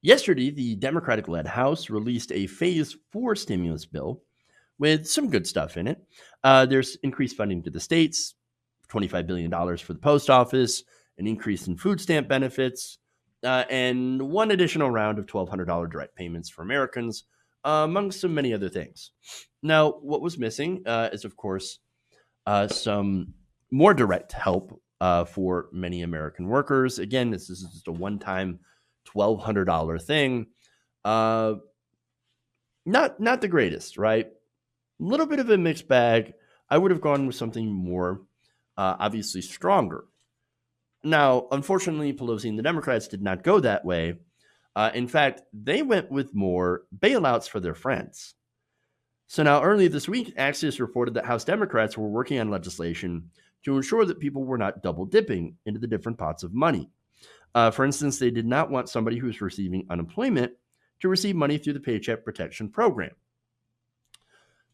Yesterday, the Democratic-led House released a Phase 4 stimulus bill with some good stuff in it. There's increased funding to the states, $25 billion for the post office, an increase in food stamp benefits, and one additional round of $1,200 direct payments for Americans, among some many other things. Now, what was missing is, of course, some more direct help for many American workers. Again, this is just a one-time $1,200 thing. Uh, not the greatest, right? A little bit of a mixed bag. I would have gone with something more, obviously stronger. Now, unfortunately, Pelosi and the Democrats did not go that way. In fact, they went with more bailouts for their friends. So now, earlier this week, Axios reported that House Democrats were working on legislation to ensure that people were not double dipping into the different pots of money. For instance, they did not want somebody who's receiving unemployment to receive money through the Paycheck Protection Program.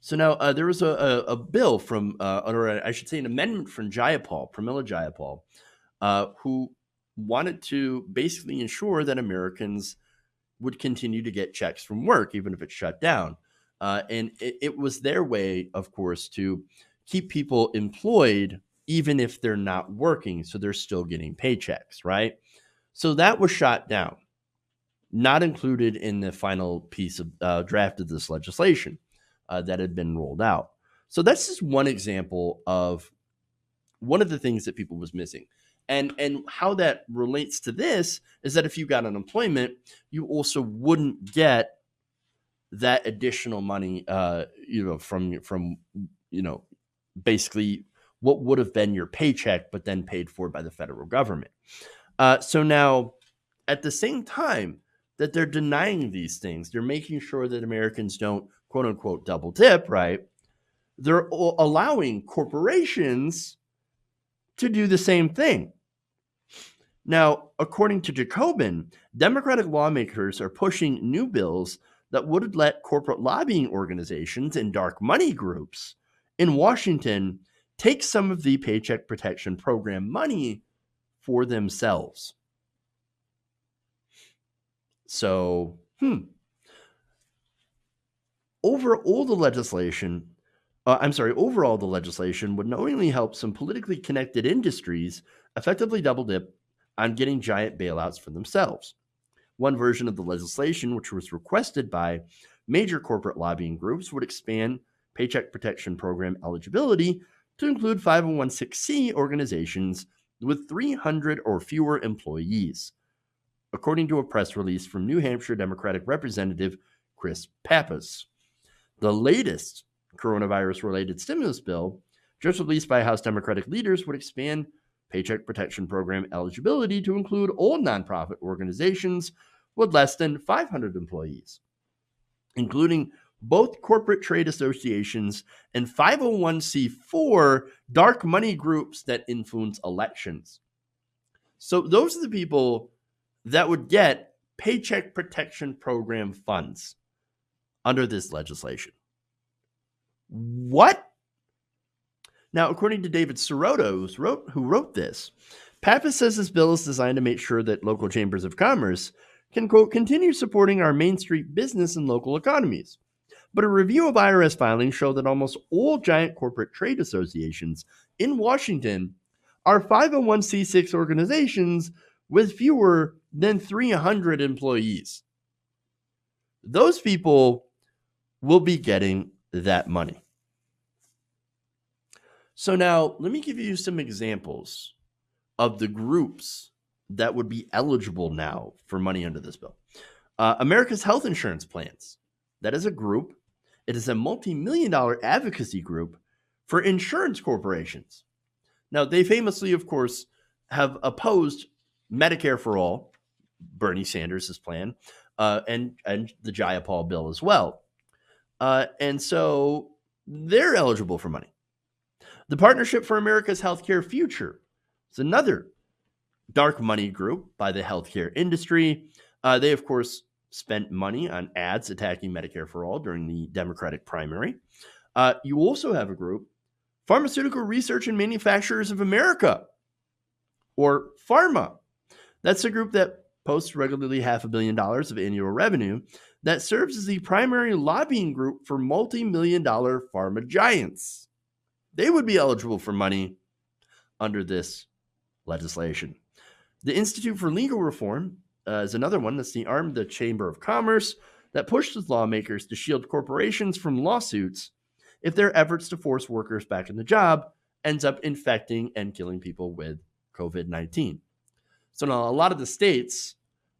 So now there was a bill from, or I should say, an amendment from Pramila Jayapal, who wanted to basically ensure that Americans would continue to get checks from work, even if it's shut down. And it was their way, of course, to keep people employed, even if they're not working. So they're still getting paychecks, right? So that was shot down, not included in the final piece of draft of this legislation that had been rolled out. So that's just one example of one of the things that people was missing. And how that relates to this is that if you got unemployment, you also wouldn't get that additional money, from basically what would have been your paycheck, but then paid for by the federal government. So now, at the same time that they're denying these things, they're making sure that Americans don't, quote unquote, double dip, right? They're allowing corporations to do the same thing. Now, according to Jacobin, Democratic lawmakers are pushing new bills that would let corporate lobbying organizations and dark money groups in Washington take some of the Paycheck Protection Program money for themselves. So, overall, the legislation would knowingly help some politically connected industries effectively double dip on getting giant bailouts for themselves. One version of the legislation, which was requested by major corporate lobbying groups, would expand Paycheck Protection Program eligibility to include 501c organizations with 300 or fewer employees, according to a press release from New Hampshire Democratic Representative Chris Pappas. The latest coronavirus-related stimulus bill, just released by House Democratic leaders, would expand Paycheck Protection Program eligibility to include all nonprofit organizations with less than 500 employees, including both corporate trade associations and 501c4 dark money groups that influence elections. So those are the people that would get Paycheck Protection Program funds under this legislation. What? Now, according to David Sirotto, who wrote this, Pappas says this bill is designed to make sure that local chambers of commerce can, quote, continue supporting our Main Street business and local economies. But a review of IRS filings show that almost all giant corporate trade associations in Washington are 501c6 organizations with fewer than 300 employees. Those people will be getting that money. So now, let me give you some examples of the groups that would be eligible now for money under this bill. America's Health Insurance Plans. That is a group. It is a multi-million-dollar advocacy group for insurance corporations. Now, they famously, of course, have opposed Medicare for All, Bernie Sanders' plan, and the Jayapal bill as well. And so they're eligible for money. The Partnership for America's Healthcare Future is another dark money group by the healthcare industry. They, of course, spent money on ads attacking Medicare for All during the Democratic primary. You also have a group, Pharmaceutical Research and Manufacturers of America, or PhRMA. That's a group that posts regularly $500 million of annual revenue that serves as the primary lobbying group for multi-million-dollar pharma giants. They would be eligible for money under this legislation. The Institute for Legal Reform is another one that's the arm of the Chamber of Commerce that pushes lawmakers to shield corporations from lawsuits if their efforts to force workers back in the job ends up infecting and killing people with COVID-19. So now a lot of the states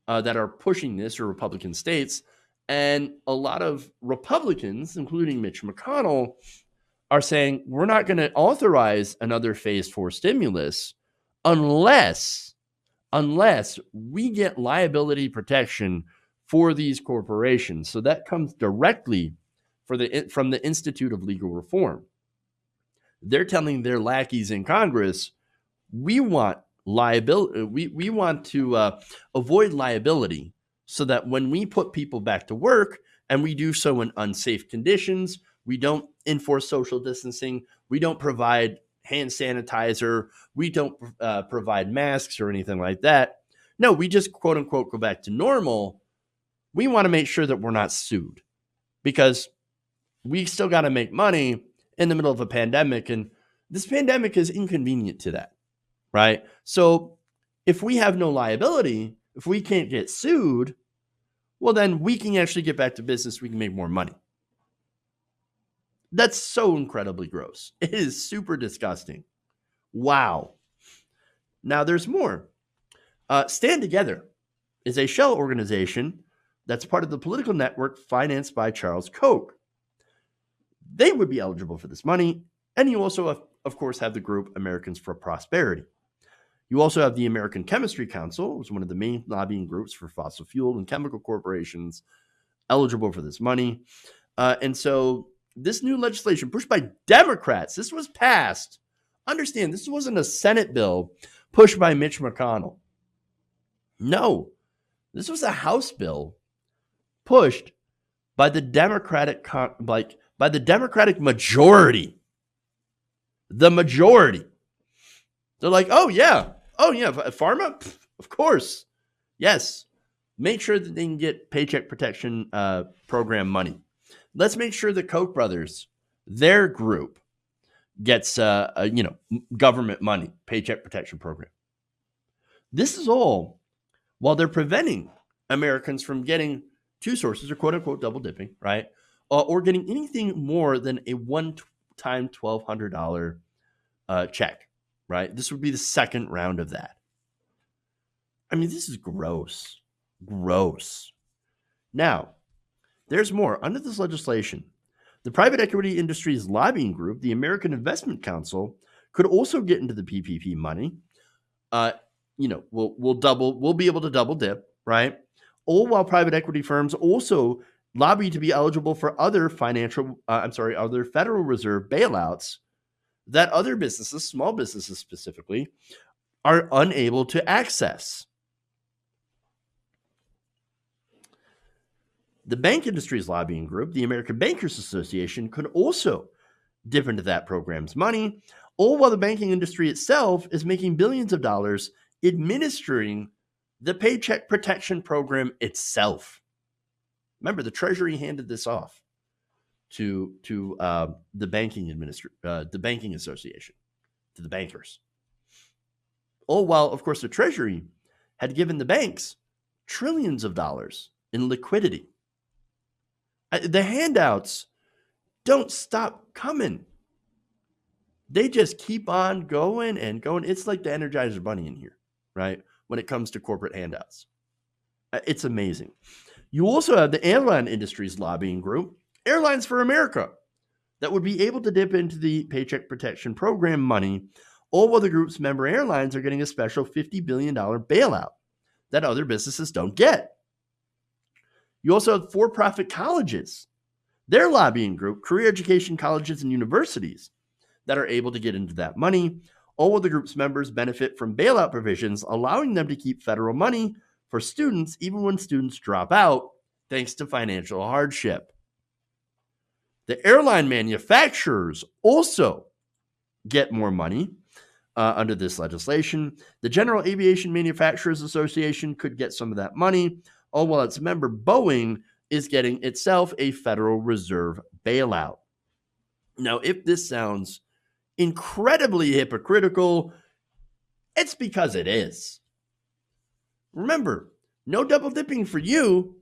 that are pushing this are Republican states, and a lot of Republicans, including Mitch McConnell, are saying we're not going to authorize another phase 4 stimulus unless we get liability protection for these corporations. So that comes directly from the Institute of Legal Reform. They're telling their lackeys in Congress, we want liability. We want to avoid liability so that when we put people back to work and we do so in unsafe conditions, we don't enforce social distancing, we don't provide hand sanitizer, we don't provide masks or anything like that. No, we just quote unquote go back to normal. We want to make sure that we're not sued because we still got to make money in the middle of a pandemic. And this pandemic is inconvenient to that, right? So if we have no liability, if we can't get sued, well, then we can actually get back to business. We can make more money. That's so incredibly gross. It is super disgusting. Wow. Now there's more. Stand Together is a shell organization that's part of the political network financed by Charles Koch. They would be eligible for this money. And you also, of course, have the group Americans for Prosperity. You also have the American Chemistry Council, which is one of the main lobbying groups for fossil fuel and chemical corporations, eligible for this money. And so this new legislation pushed by Democrats, this was passed. Understand, this wasn't a Senate bill pushed by Mitch McConnell. No, this was a House bill pushed by the Democratic majority. The majority. They're like, oh yeah, pharma? Pfft, of course. Yes. Make sure that they can get Paycheck Protection Program money. Let's make sure the Koch brothers, their group, gets government money, Paycheck Protection Program. This is all while they're preventing Americans from getting two sources or quote unquote double dipping, right? Or getting anything more than a one-time $1,200 check, right? This would be the second round of that. I mean, this is gross. Gross. Now, there's more. Under this legislation, the private equity industry's lobbying group, the American Investment Council, could also get into the PPP money. We'll be able to double dip, right? All while private equity firms also lobby to be eligible for other other Federal Reserve bailouts that other businesses, small businesses specifically, are unable to access. The bank industry's lobbying group, the American Bankers Association, could also dip into that program's money, all while the banking industry itself is making billions of dollars administering the Paycheck Protection Program itself. Remember, the Treasury handed this off to the banking association, to the bankers. All while, of course, the Treasury had given the banks trillions of dollars in liquidity. The handouts don't stop coming. They just keep on going and going. It's like the Energizer Bunny in here, right? When it comes to corporate handouts. It's amazing. You also have the airline industry's lobbying group, Airlines for America, that would be able to dip into the Paycheck Protection Program money, all while the group's member airlines are getting a special $50 billion bailout that other businesses don't get. You also have for-profit colleges, their lobbying group, career education colleges and universities, that are able to get into that money. All of the group's members benefit from bailout provisions, allowing them to keep federal money for students even when students drop out thanks to financial hardship. The airline manufacturers also get more money. under this legislation. The General Aviation Manufacturers Association could get some of that money, all while its member Boeing is getting itself a Federal Reserve bailout. Now, if this sounds incredibly hypocritical, it's because it is. Remember, no double dipping for you,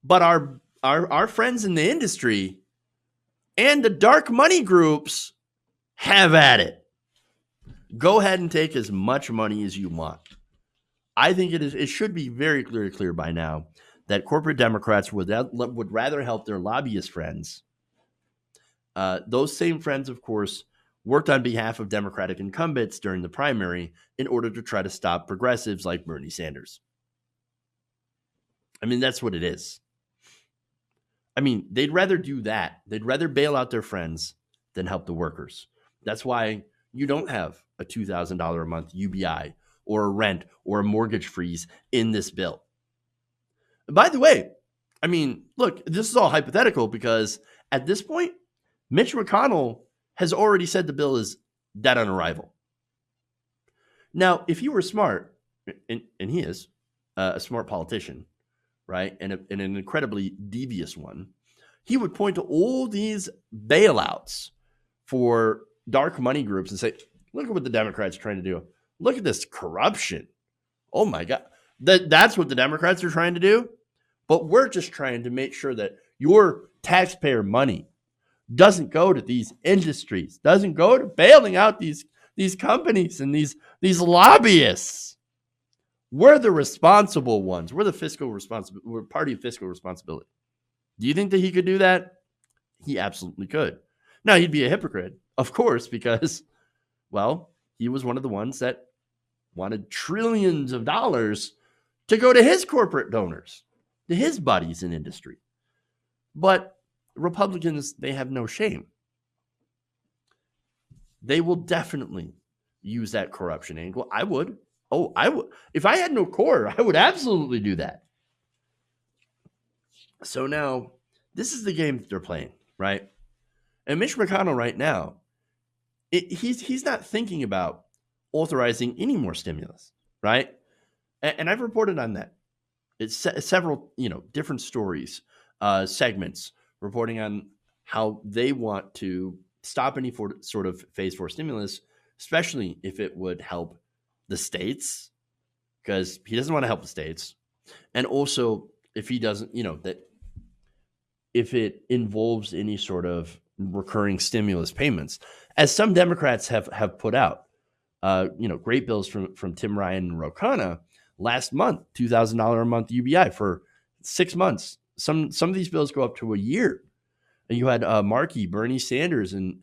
but our friends in the industry and the dark money groups have at it. Go ahead and take as much money as you want. I think it should be very clear by now that corporate Democrats would rather help their lobbyist friends. Those same friends, of course, worked on behalf of Democratic incumbents during the primary in order to try to stop progressives like Bernie Sanders. I mean, that's what it is. I mean, they'd rather do that. They'd rather bail out their friends than help the workers. That's why you don't have a $2,000 a month UBI or a rent or a mortgage freeze in this bill. By the way, I mean, look, this is all hypothetical because at this point, Mitch McConnell has already said the bill is dead on arrival. Now, if he were smart, and he is a smart politician, right, and an incredibly devious one, he would point to all these bailouts for dark money groups and say, look at what the Democrats are trying to do. Look at this corruption. Oh my God. That's what the Democrats are trying to do. But we're just trying to make sure that your taxpayer money doesn't go to these industries, doesn't go to bailing out these companies and these lobbyists. We're the responsible ones. We're the fiscal responsibility. We're party of fiscal responsibility. Do you think that he could do that? He absolutely could. Now, he'd be a hypocrite, of course, because, well, he was one of the ones that wanted trillions of dollars to go to his corporate donors, to his buddies in industry. But Republicans, they have no shame. They will definitely use that corruption angle. I would. Oh, I would. If I had no core, I would absolutely do that. So now, this is the game that they're playing, right? And Mitch McConnell right now, he's not thinking about authorizing any more stimulus, right? And I've reported on that. It's several, different stories, segments reporting on how they want to stop any sort of phase 4 stimulus, especially if it would help the states, because he doesn't want to help the states. And also if he doesn't, that if it involves any sort of recurring stimulus payments, as some Democrats have put out, great bills from Tim Ryan and Ro Khanna last month, $2,000 a month UBI for 6 months. Some of these bills go up to a year. And you had Markey, Bernie Sanders, and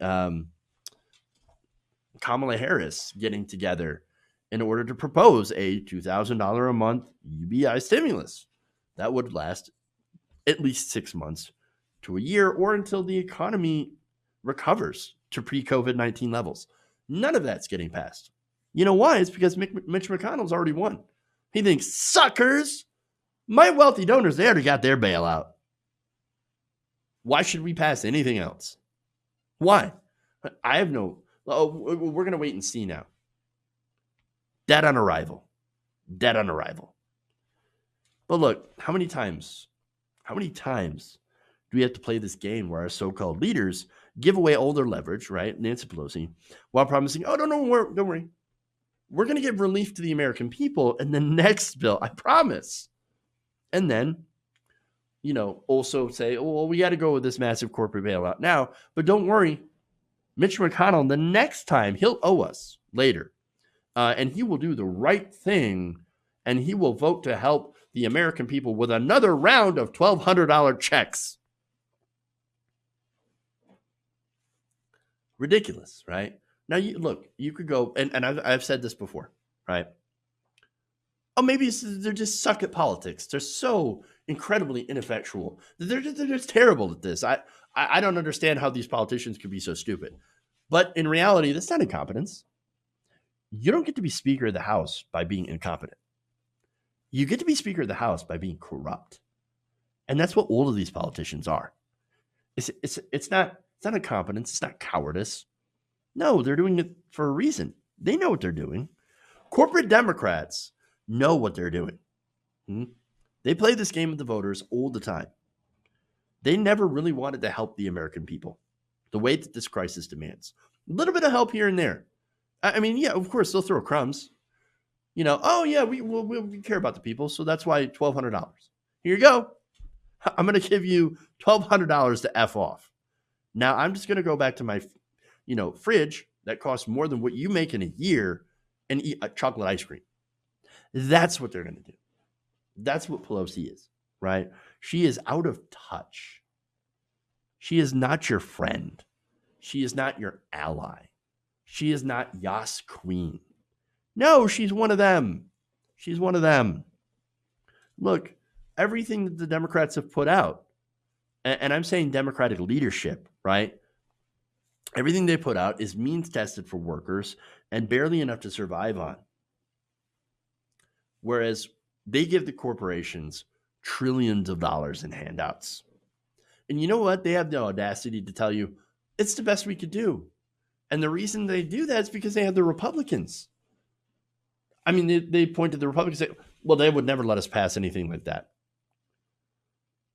Kamala Harris getting together in order to propose a $2,000 a month UBI stimulus that would last at least 6 months to a year, or until the economy recovers to pre-COVID-19 levels. None of that's getting passed. You know why? It's because Mitch McConnell's already won. He thinks, suckers, my wealthy donors, they already got their bailout. Why should we pass anything else? Why? I have no... we're going to wait and see now. Dead on arrival. Dead on arrival. But look, how many times do we have to play this game where our so-called leaders give away all their leverage, right? Nancy Pelosi, while promising, oh, don't worry. We're going to give relief to the American people in the next bill, I promise. And then, also say, oh, well, we got to go with this massive corporate bailout now. But don't worry, Mitch McConnell, the next time, he'll owe us later. And he will do the right thing, and he will vote to help the American people with another round of $1,200 checks. Ridiculous, right? Now, you could go, and I've said this before, right? Oh, maybe they're just suck at politics. They're so incredibly ineffectual. They're just terrible at this. I don't understand how these politicians could be so stupid. But in reality, that's not incompetence. You don't get to be Speaker of the House by being incompetent. You get to be Speaker of the House by being corrupt. And that's what all of these politicians are. It's not incompetence. It's not cowardice. No, they're doing it for a reason. They know what they're doing. Corporate Democrats know what they're doing. They play this game with the voters all the time. They never really wanted to help the American people the way that this crisis demands. A little bit of help here and there. I mean, yeah, of course, they'll throw crumbs. Oh, yeah, we care about the people, so that's why $1,200. Here you go. I'm going to give you $1,200 to F off. Now, I'm just going to go back to my, fridge that costs more than what you make in a year and eat a chocolate ice cream. That's what they're going to do. That's what Pelosi is, right? She is out of touch. She is not your friend. She is not your ally. She is not Yas Queen. No, she's one of them. She's one of them. Look, everything that the Democrats have put out, and I'm saying Democratic leadership, right? Everything they put out is means tested for workers and barely enough to survive on. Whereas they give the corporations trillions of dollars in handouts. And you know what? They have the audacity to tell you it's the best we could do. And the reason they do that is because they have the Republicans. I mean, they point to the Republicans and say, well, they would never let us pass anything like that.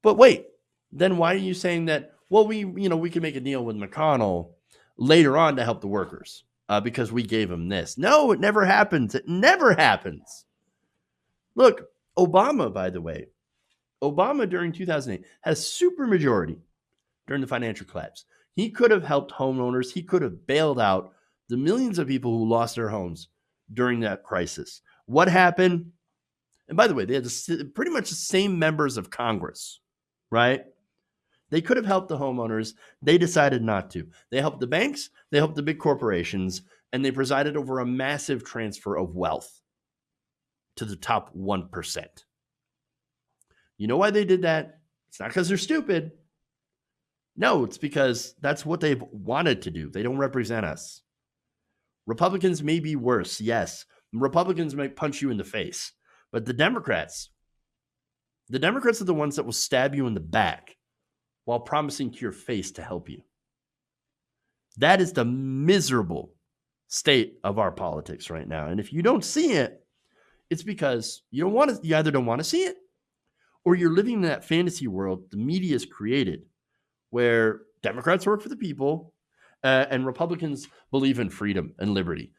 But wait, then why are you saying that, well, we can make a deal with McConnell later on to help the workers because we gave them this? No, it never happens. It never happens. Look, Obama, by the way, Obama during 2008 had a super majority during the financial collapse. He could have helped homeowners. He could have bailed out the millions of people who lost their homes during that crisis. What happened? And by the way, they had pretty much the same members of Congress, right? They could have helped the homeowners. They decided not to. They helped the banks. They helped the big corporations. And they presided over a massive transfer of wealth to the top 1%. You know why they did that? It's not because they're stupid. No, it's because that's what they've wanted to do. They don't represent us. Republicans may be worse, yes. Republicans might punch you in the face. But the Democrats are the ones that will stab you in the back while promising to your face to help you. That is the miserable state of our politics right now. And if you don't see it, it's because you either don't want to see it, or you're living in that fantasy world the media has created where Democrats work for the people and Republicans believe in freedom and liberty.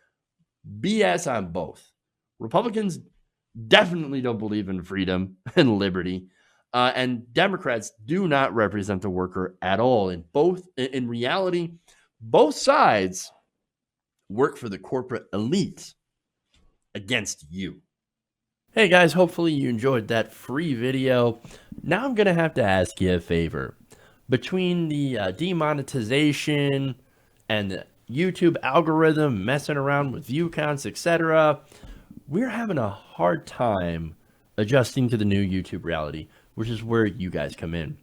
BS on both. Republicans definitely don't believe in freedom and liberty. And Democrats do not represent the worker at all. In reality, both sides work for the corporate elite against you. Hey guys, hopefully you enjoyed that free video. Now I'm going to have to ask you a favor. Between the demonetization and the YouTube algorithm messing around with view counts, etc., we're having a hard time adjusting to the new YouTube reality, which is where you guys come in.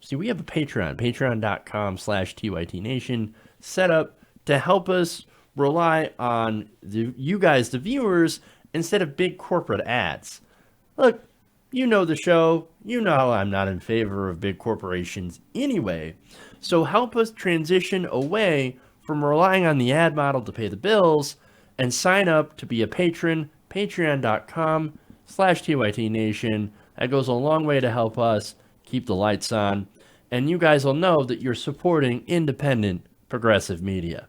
See, we have a Patreon, patreon.com/TYTNation, set up to help us rely on you guys, the viewers, instead of big corporate ads. Look, you know the show. You know I'm not in favor of big corporations anyway. So help us transition away from relying on the ad model to pay the bills and sign up to be a patron, patreon.com/TYTNation. That goes a long way to help us keep the lights on. And you guys will know that you're supporting independent progressive media.